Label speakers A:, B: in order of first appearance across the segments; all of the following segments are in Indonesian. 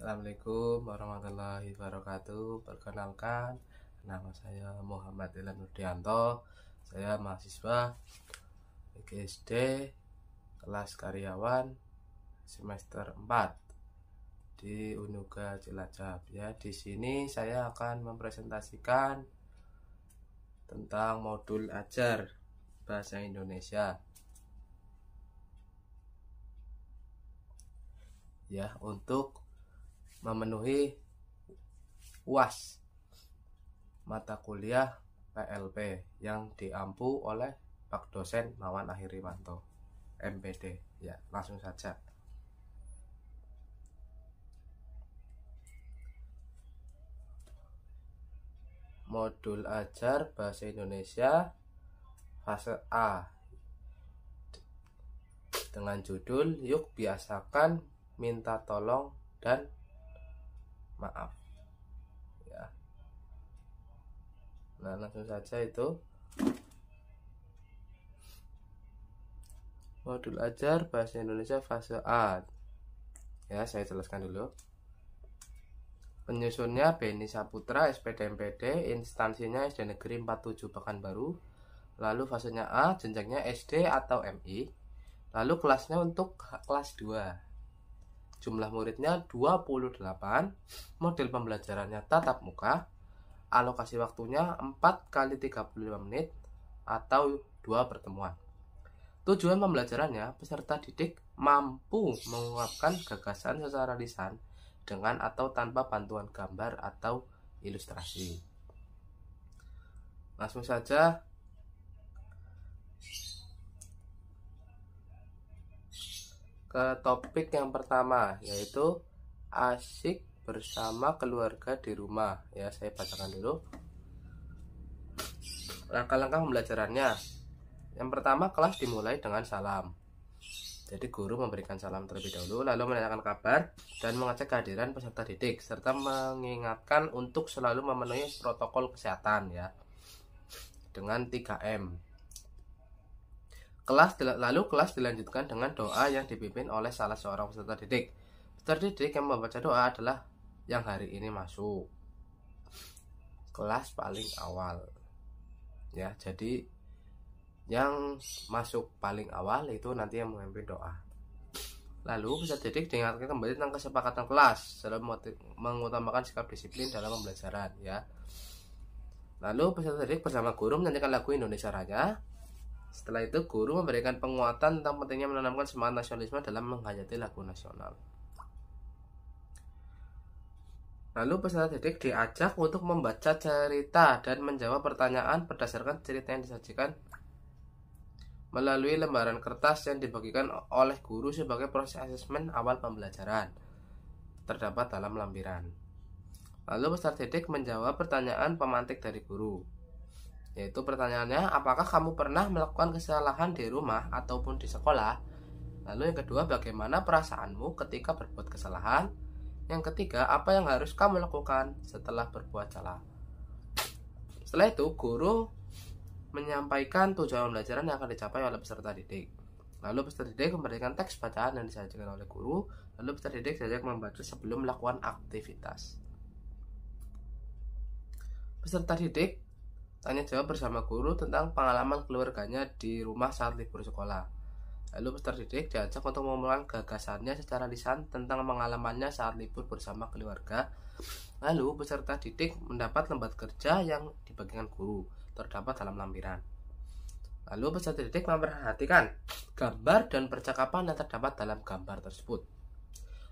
A: Assalamualaikum warahmatullahi wabarakatuh. Perkenalkan, nama saya Muhammad Ilham Nurdianto. Saya mahasiswa PGSD kelas karyawan semester 4 di Unuga Cilacap. Ya, di sini saya akan mempresentasikan tentang modul ajar bahasa Indonesia. Ya, untuk memenuhi UAS mata kuliah PLP yang diampu oleh Pak Dosen Mawan Akhiriwanto MPD. Ya, langsung saja. Modul ajar bahasa Indonesia fase A dengan judul Yuk Biasakan Minta Tolong dan Maaf. Ya. Nah, langsung saja itu. Modul ajar bahasa Indonesia fase A. Ya, saya jelaskan dulu. Penyusunnya Beni Saputra, SPD MPD, instansinya SD Negeri 47 Pekanbaru. Lalu fasenya A, jenjangnya SD atau MI. Lalu kelasnya untuk kelas 2. Jumlah muridnya 28, model pembelajarannya tatap muka, alokasi waktunya 4 kali 35 menit atau 2 pertemuan. Tujuan pembelajarannya, peserta didik mampu mengungkapkan gagasan secara lisan dengan atau tanpa bantuan gambar atau ilustrasi. Langsung saja ke topik yang pertama, yaitu asik bersama keluarga di rumah. Ya, saya bacakan dulu langkah-langkah pembelajarannya. Yang pertama, kelas dimulai dengan salam. Jadi guru memberikan salam terlebih dahulu, lalu menanyakan kabar dan mengecek kehadiran peserta didik serta mengingatkan untuk selalu memenuhi protokol kesehatan, ya, dengan 3M. Lalu kelas dilanjutkan dengan doa yang dipimpin oleh salah seorang peserta didik. Peserta didik yang membaca doa adalah yang hari ini masuk kelas paling awal. Ya, jadi yang masuk paling awal itu nanti yang memimpin doa. Lalu peserta didik diingatkan kembali tentang kesepakatan kelas dalam mengutamakan sikap disiplin dalam pembelajaran, ya. Lalu peserta didik bersama guru menyanyikan lagu Indonesia Raya. Setelah itu guru memberikan penguatan tentang pentingnya menanamkan semangat nasionalisme dalam menghayati lagu nasional. Lalu peserta didik diajak untuk membaca cerita dan menjawab pertanyaan berdasarkan cerita yang disajikan melalui lembaran kertas yang dibagikan oleh guru sebagai proses asesmen awal pembelajaran. Terdapat dalam lampiran. Lalu peserta didik menjawab pertanyaan pemantik dari guru. Yaitu pertanyaannya, apakah kamu pernah melakukan kesalahan di rumah ataupun di sekolah? Lalu yang kedua, bagaimana perasaanmu ketika berbuat kesalahan? Yang ketiga, apa yang harus kamu lakukan setelah berbuat salah? Setelah itu, guru menyampaikan tujuan pembelajaran yang akan dicapai oleh peserta didik. Lalu peserta didik memberikan teks bacaan yang disajikan oleh guru. Lalu peserta didik diajak membaca sebelum melakukan aktivitas. Peserta didik tanya jawab bersama guru tentang pengalaman keluarganya di rumah saat libur sekolah. Lalu peserta didik diajak untuk mengumpulkan gagasannya secara lisan tentang pengalamannya saat libur bersama keluarga. Lalu peserta didik mendapat lembar kerja yang dibagikan guru, terdapat dalam lampiran. Lalu peserta didik memperhatikan gambar dan percakapan yang terdapat dalam gambar tersebut.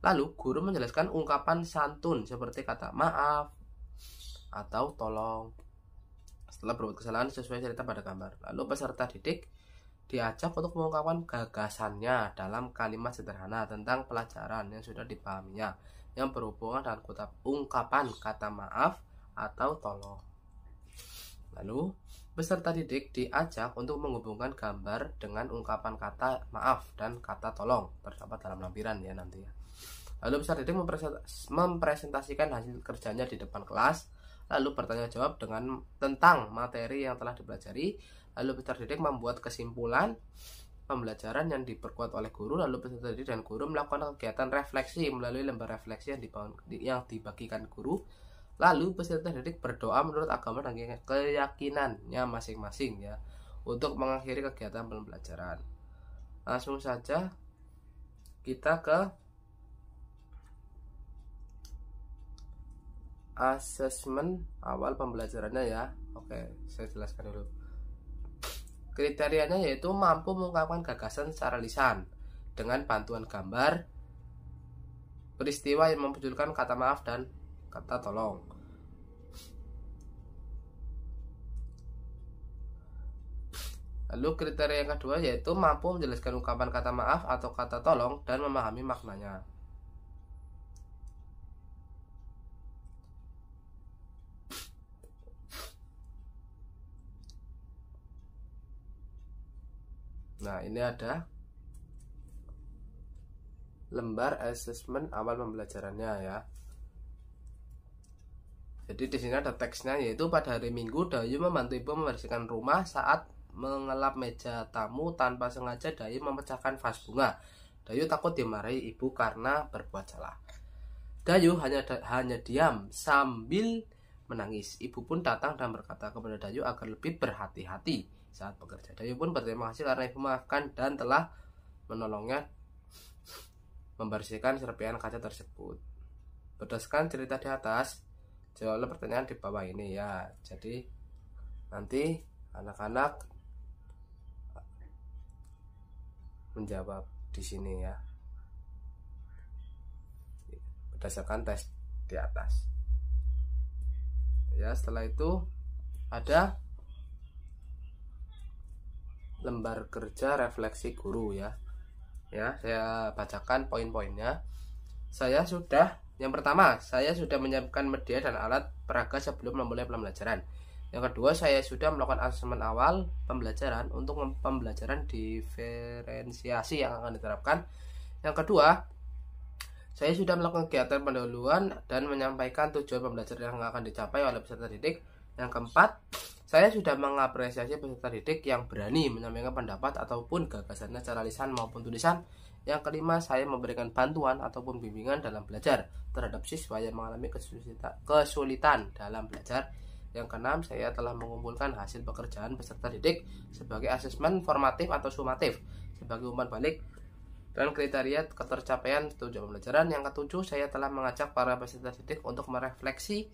A: Lalu guru menjelaskan ungkapan santun seperti kata maaf atau tolong setelah berbuat kesalahan sesuai cerita pada gambar. Lalu peserta didik diajak untuk mengungkapkan gagasannya dalam kalimat sederhana tentang pelajaran yang sudah dipahaminya yang berhubungan dengan ungkapan kata maaf atau tolong. Lalu peserta didik diajak untuk menghubungkan gambar dengan ungkapan kata maaf dan kata tolong, terdapat dalam lampiran, ya, nanti, ya. Lalu peserta didik mempresentasikan hasil kerjanya di depan kelas. Lalu bertanya jawab tentang materi yang telah dipelajari. Lalu peserta didik membuat kesimpulan pembelajaran yang diperkuat oleh guru, lalu peserta didik dan guru melakukan kegiatan refleksi melalui lembar refleksi yang dibagikan guru. Lalu peserta didik berdoa menurut agama dan keyakinannya masing-masing ya, untuk mengakhiri kegiatan pembelajaran. Langsung saja kita ke asesmen awal pembelajarannya ya. Oke, saya jelaskan dulu. Kriterianya yaitu mampu mengungkapkan gagasan secara lisan dengan bantuan gambar, peristiwa yang memunculkan kata maaf dan kata tolong. Lalu kriteria yang kedua yaitu mampu menjelaskan ungkapan kata maaf atau kata tolong dan memahami maknanya. Nah, ini ada lembar asesmen awal pembelajarannya ya. Jadi di sini ada teksnya, yaitu pada hari Minggu Dayu membantu ibu membersihkan rumah. Saat mengelap meja tamu tanpa sengaja Dayu memecahkan vas bunga. Dayu takut dimarahi ibu karena berbuat salah. Dayu hanya diam sambil menangis. Ibu pun datang dan berkata kepada Dayu agar lebih berhati-hati saat bekerja. Dayu pun berterima kasih karena ibu memaafkan dan telah menolongnya membersihkan serpihan kaca tersebut. Berdasarkan cerita di atas, jawablah pertanyaan di bawah ini ya. Jadi nanti anak-anak menjawab di sini ya, berdasarkan tes di atas. Ya, setelah itu ada lembar kerja refleksi guru ya. Ya, saya bacakan poin-poinnya. Yang pertama, saya sudah menyiapkan media dan alat peraga sebelum memulai pembelajaran. Yang kedua, saya sudah melakukan asesmen awal pembelajaran untuk pembelajaran diferensiasi yang akan diterapkan. Yang kedua, saya sudah melakukan kegiatan pendahuluan dan menyampaikan tujuan pembelajaran yang akan dicapai oleh peserta didik. Yang keempat, saya sudah mengapresiasi peserta didik yang berani menyampaikan pendapat ataupun gagasannya secara lisan maupun tulisan. Yang kelima, saya memberikan bantuan ataupun bimbingan dalam belajar terhadap siswa yang mengalami kesulitan dalam belajar. Yang keenam, saya telah mengumpulkan hasil pekerjaan peserta didik sebagai asesmen formatif atau sumatif sebagai umpan balik dan kriteria ketercapaian tujuan pembelajaran. Yang ketujuh, saya telah mengajak para peserta didik untuk merefleksi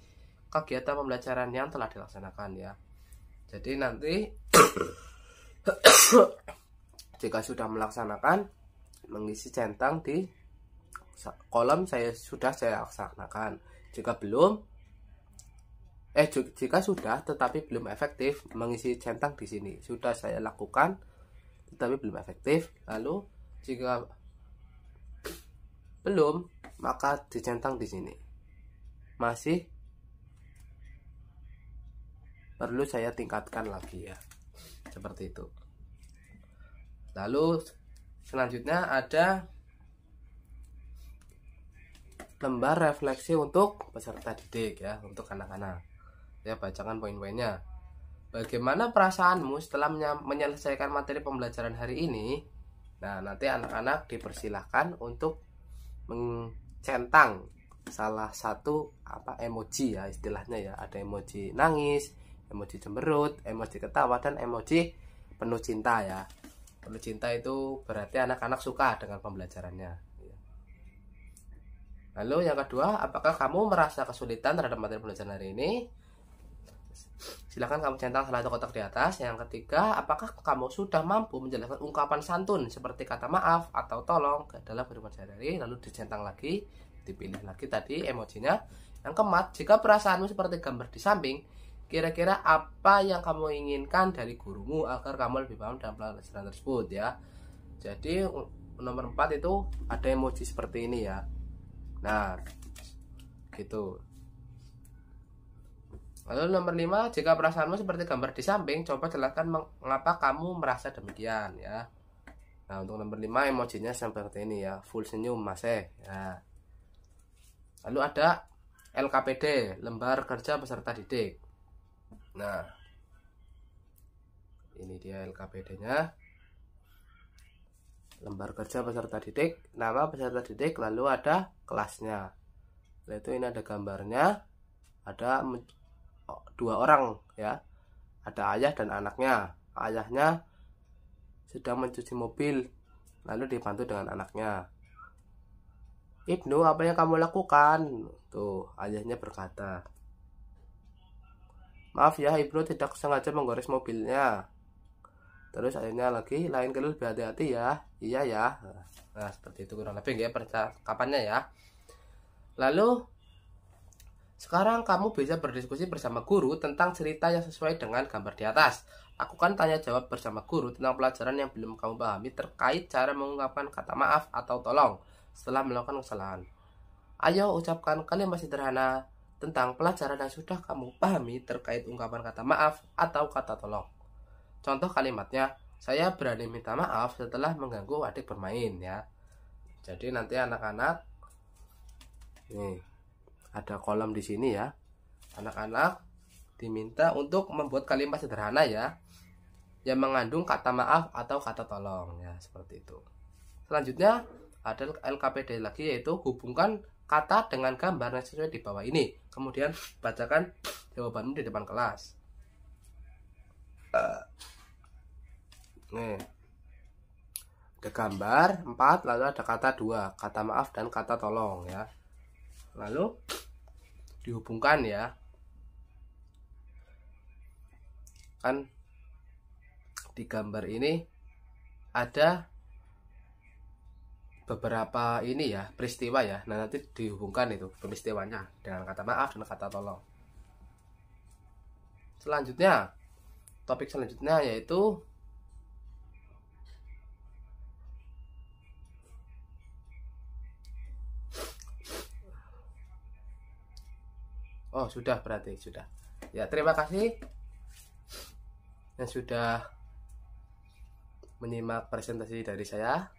A: kegiatan pembelajaran yang telah dilaksanakan ya. Jadi nanti jika sudah melaksanakan, mengisi centang di kolom sudah saya laksanakan. Jika sudah tetapi belum efektif, mengisi centang di sini. Sudah saya lakukan tetapi belum efektif. Lalu jika belum, maka dicentang di sini. Masih perlu saya tingkatkan lagi ya. Seperti itu. Lalu selanjutnya ada lembar refleksi untuk peserta didik ya, untuk anak-anak. Ya, bacakan poin-poinnya. Bagaimana perasaanmu setelah menyelesaikan materi pembelajaran hari ini? Nah, nanti anak-anak dipersilahkan untuk mencentang salah satu emoji ya, istilahnya ya. Ada emoji nangis, emoji cemberut, emoji ketawa, dan emoji penuh cinta ya. Penuh cinta itu berarti anak-anak suka dengan pembelajarannya. Lalu yang kedua, apakah kamu merasa kesulitan terhadap materi pembelajaran hari ini? Silakan kamu centang salah satu kotak di atas. Yang ketiga, apakah kamu sudah mampu menjelaskan ungkapan santun seperti kata maaf atau tolong dalam kehidupan sehari-hari? Lalu dicentang lagi, dipilih lagi tadi emojinya. Yang keempat, jika perasaanmu seperti gambar di samping, kira-kira apa yang kamu inginkan dari gurumu agar kamu lebih paham dalam pelajaran tersebut ya. Jadi nomor 4 itu ada emoji seperti ini ya. Nah, gitu. Lalu nomor 5, jika perasaanmu seperti gambar di samping, coba jelaskan mengapa kamu merasa demikian ya. Nah, untuk nomor 5 emojinya seperti ini ya, full senyum masih ya. Lalu ada LKPD, lembar kerja peserta didik. Nah, ini dia LKPD-nya. lembar kerja peserta didik, nama peserta didik, lalu ada kelasnya. Yaitu ini ada gambarnya, ada dua orang ya, ada ayah dan anaknya. Ayahnya sedang mencuci mobil, lalu dibantu dengan anaknya. Ibnu, apa yang kamu lakukan? Tuh, ayahnya berkata. Maaf ya, Ibnu tidak sengaja menggores mobilnya. Terus ayahnya lagi, lain kali lebih hati-hati ya. Iya ya. Nah, seperti itu kurang lebih ya percakapannya ya. Lalu sekarang kamu bisa berdiskusi bersama guru tentang cerita yang sesuai dengan gambar di atas. Lakukan tanya jawab bersama guru tentang pelajaran yang belum kamu pahami terkait cara mengungkapkan kata maaf atau tolong setelah melakukan kesalahan. Ayo ucapkan kalimat sederhana tentang pelajaran yang sudah kamu pahami terkait ungkapan kata maaf atau kata tolong. Contoh kalimatnya, saya berani minta maaf setelah mengganggu adik bermain ya. Jadi nanti anak-anak, nih ada kolom di sini ya. Anak-anak diminta untuk membuat kalimat sederhana ya, yang mengandung kata maaf atau kata tolong ya, seperti itu. Selanjutnya ada LKPD lagi, yaitu hubungkan kata dengan gambar yang sesuai di bawah ini. Kemudian bacakan jawabanmu di depan kelas. Nih, ada gambar 4, lalu ada kata 2, kata maaf dan kata tolong ya. Lalu dihubungkan ya. Kan di gambar ini ada beberapa ini ya, peristiwa ya. Nah, nanti dihubungkan itu peristiwanya dengan kata maaf dan kata tolong. Selanjutnya, topik selanjutnya yaitu sudah, berarti sudah. Ya, terima kasih yang sudah menyimak presentasi dari saya.